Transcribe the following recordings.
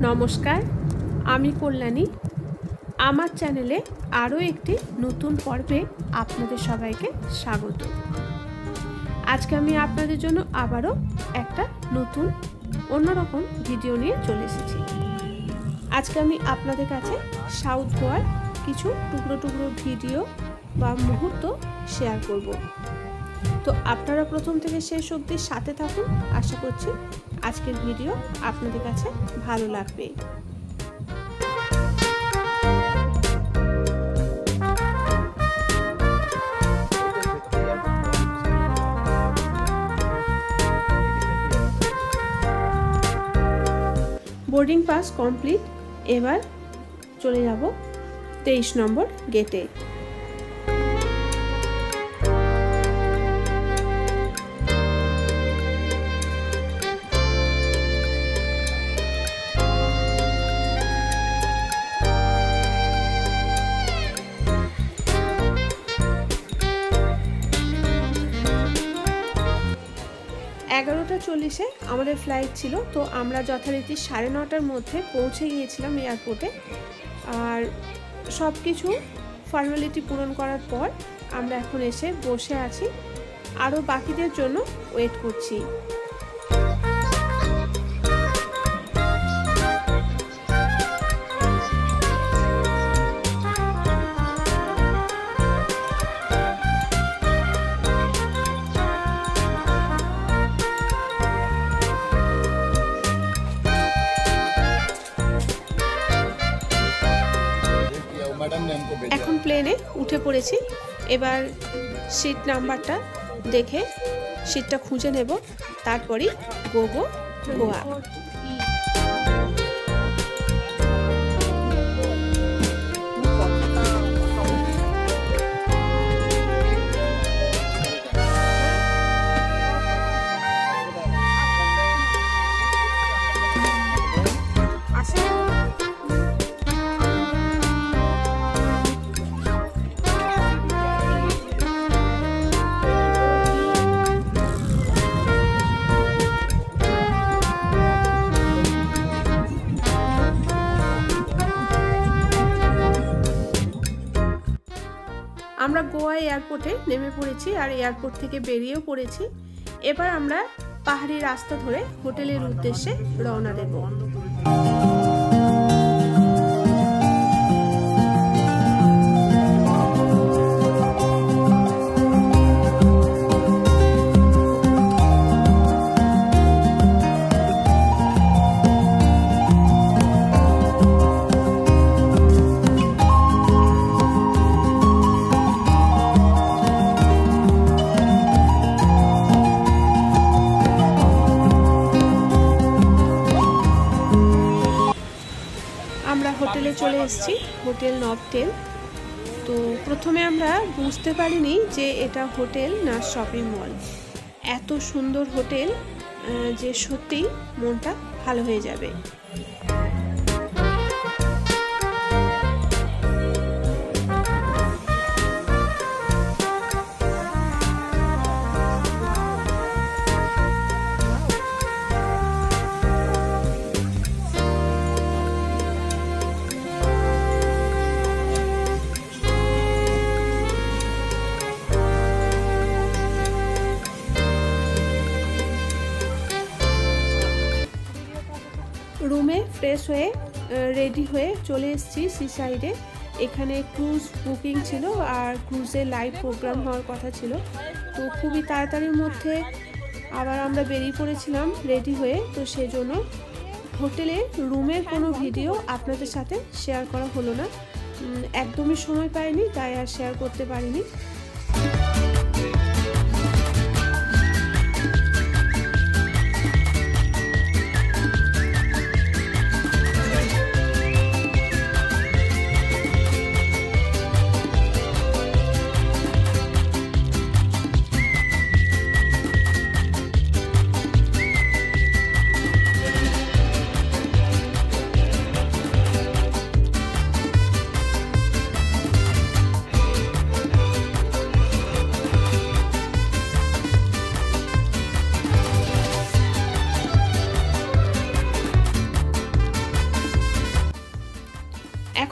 নমস্কার, আমি কল্যাণী। আমার চ্যানেলে আরও একটি নতুন পর্বে আপনাদের সবাইকে স্বাগত। আজকে আমি আপনাদের জন্য আবারও একটা নতুন অন্যরকম ভিডিও নিয়ে চলে এসেছি। আজকে আমি আপনাদের কাছে সাউথ গোয়ার কিছু টুকরো টুকরো ভিডিও বা মুহূর্ত শেয়ার করব। তো আপনারা প্রথম থেকে শেষ অবধি সাথে থাকুন। আশা করছি আজকের ভিডিও আপনাদের কাছে ভালো লাগবে। Boarding pass complete. এবার চলে যাব 23 নম্বর গেটে। 11:40 আমাদের ফ্লাইট ছিল। তো আমরা যথারীতি 9:30টার মধ্যে পৌঁছে গিয়েছিলাম এয়ারপোর্টে। আর সব কিছু ফর্মালিটি পূরণ করার পর আমরা এখন এসে বসে আছি, আরও বাকিদের জন্য ওয়েট করছি। এখন প্লেনে উঠে পড়েছি। এবার সিট নাম্বারটা দেখে সিটটা খুঁজে নেব, তারপরেই গোয়া। আমরা গোয়া এয়ারপোর্টে নেমে পড়েছি আর এয়ারপোর্ট থেকে বেরিয়েও পড়েছি। এবার আমরা পাহাড়ি রাস্তা ধরে হোটেলের উদ্দেশ্যে রওনা দেব। হোটেলে চলে এসেছি, হোটেল নভটেল। তো প্রথমে আমরা বুঝতে পারিনি যে এটা হোটেল না শপিং মল। এত সুন্দর হোটেল যে সত্যিই মনটা ভালো হয়ে যাবে। রুমে ফ্রেশ হয়ে রেডি হয়ে চলে এসেছি সি সাইডে। এখানে ক্রুজ বুকিং ছিল আর ক্রুজে লাইভ প্রোগ্রাম হওয়ার কথা ছিল। তো খুবই তাড়াতাড়ির মধ্যে আবার আমরা বেরিয়ে পড়েছিলাম রেডি হয়ে। তো সেজন্য হোটেলের রুমের কোনো ভিডিও আপনাদের সাথে শেয়ার করা হলো না, একদমই সময় পাইনি, তাই আর শেয়ার করতে পারিনি।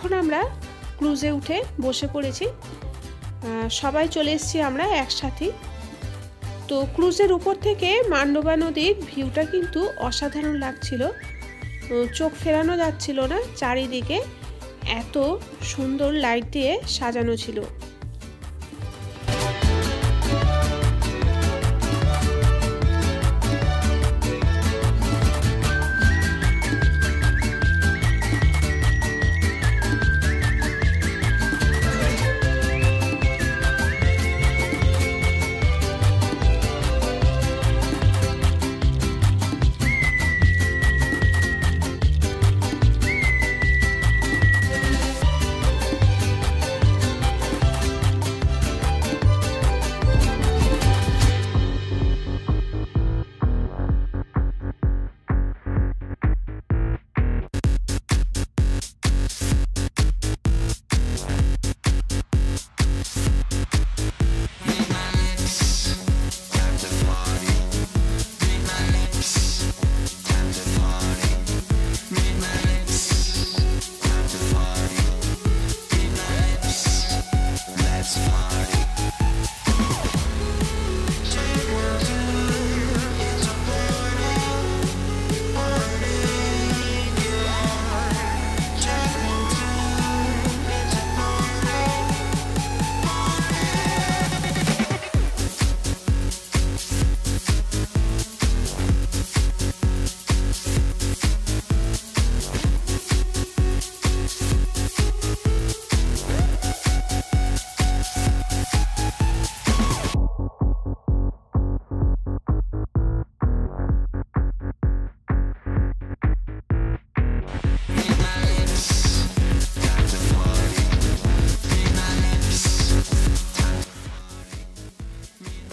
এখন আমরা ক্রুজে উঠে বসে পড়েছি, সবাই চলে এসেছি আমরা একসাথে। তো ক্রুজের উপর থেকে মান্ডবা নদীর ভিউটা কিন্তু অসাধারণ লাগছিল, চোখ ফেরানো যাচ্ছিল না, চারিদিকে এত সুন্দর লাইট দিয়ে সাজানো ছিল।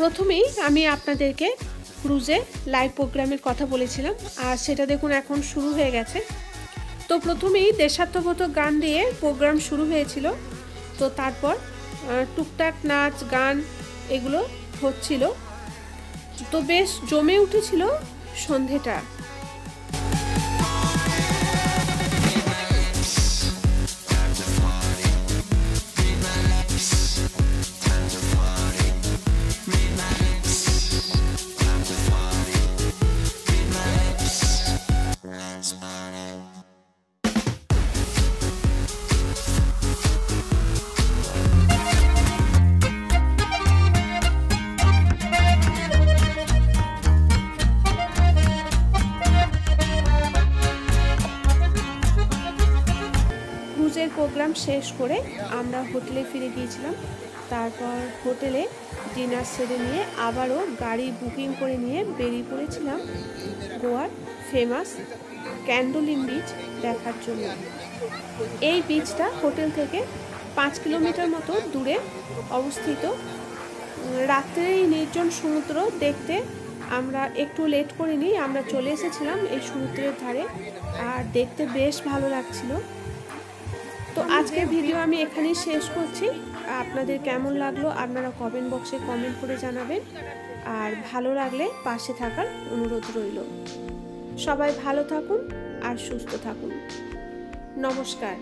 প্রথমেই আমি আপনাদেরকে ক্রুজে লাইভ প্রোগ্রামের কথা বলেছিলাম, আর সেটা দেখুন এখন শুরু হয়ে গেছে। তো প্রথমেই দেশাত্মবোধক গান দিয়ে প্রোগ্রাম শুরু হয়েছিল, তো তারপর টুকটাক নাচ গান এগুলো হচ্ছিল, তো বেশ জমে উঠেছিল সন্ধেটা। প্রোগ্রাম শেষ করে আমরা হোটেলে ফিরে গিয়েছিলাম। তারপর হোটেলে ডিনার সেরে নিয়ে আবারও গাড়ি বুকিং করে নিয়ে বেরিয়ে পড়েছিলাম গোয়ার ফেমাস ক্যান্ডোলিন বিচ দেখার জন্য। এই বিচটা হোটেল থেকে 5 কিলোমিটার মতো দূরে অবস্থিত। রাত্রে এই নির্জন সমুদ্র দেখতে আমরা একটু লেট করিনি, আমরা চলে এসেছিলাম এই সমুদ্রের ধারে, আর দেখতে বেশ ভালো লাগছিল। তো আজকের ভিডিও আমি এখানেই শেষ করছি। আপনাদের কেমন লাগলো আপনারা কমেন্ট বক্সে কমেন্ট করে জানাবেন, আর ভালো লাগলে পাশে থাকার অনুরোধ রইল। সবাই ভালো থাকুন আর সুস্থ থাকুন। নমস্কার।